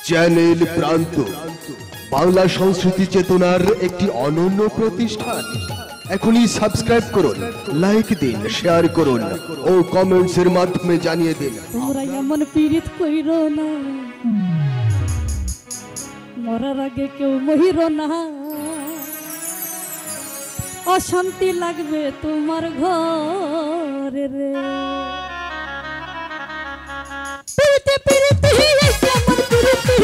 Channel প্রান্ত বাংলা সংস্কৃতি চেতনার একটি অনন্য প্রতিষ্ঠান। এখনই সাবস্ক্রাইব করুন, লাইক দিন, শেয়ার করুন ও কমেন্টসের মাধ্যমে জানিয়ে দিন। তোমরা এমন পীড়িত কইরো না, মরার আগে কেউ মহিরো না, অশান্তি লাগবে তোমার ঘরে রে। পীড়িতে পীড়িতে কেমন পীড়িতে,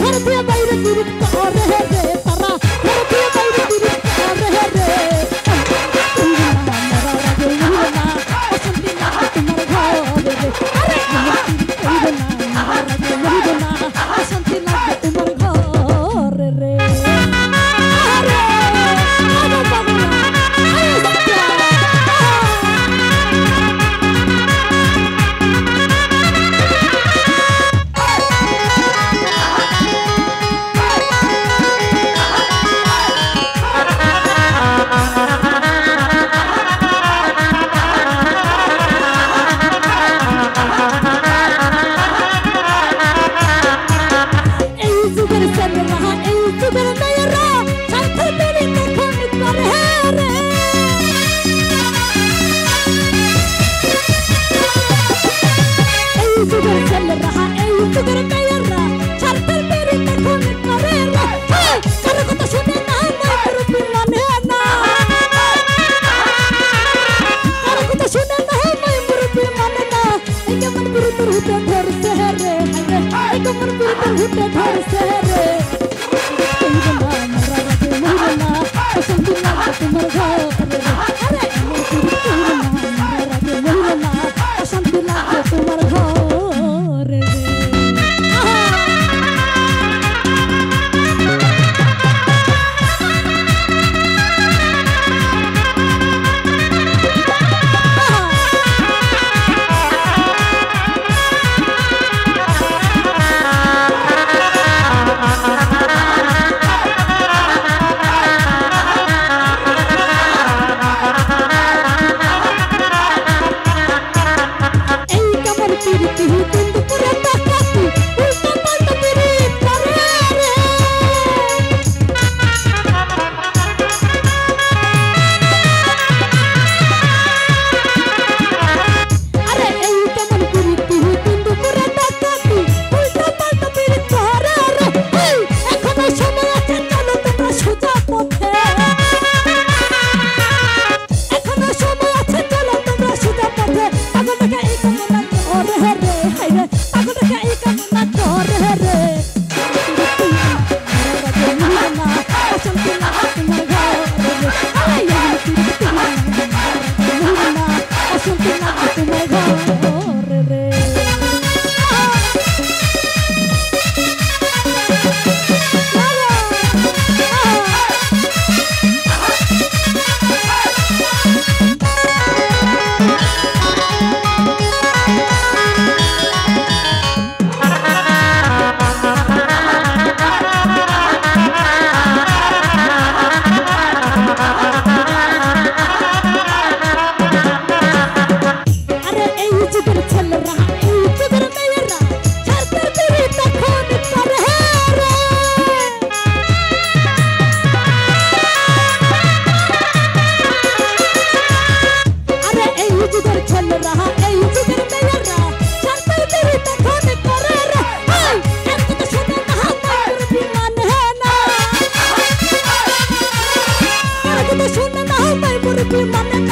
घर दिया বাইরে পীড়িত করে রে তারা, ঘর দিয়া বাইরে পীড়িত করে রে। মরার আগে মহিরো না, অশান্তি লাগবে তোমার ঘরে রে। আরে মরার আগে মহিরো না, অশান্তি লাগবে তোমার ঘরে রে। Mana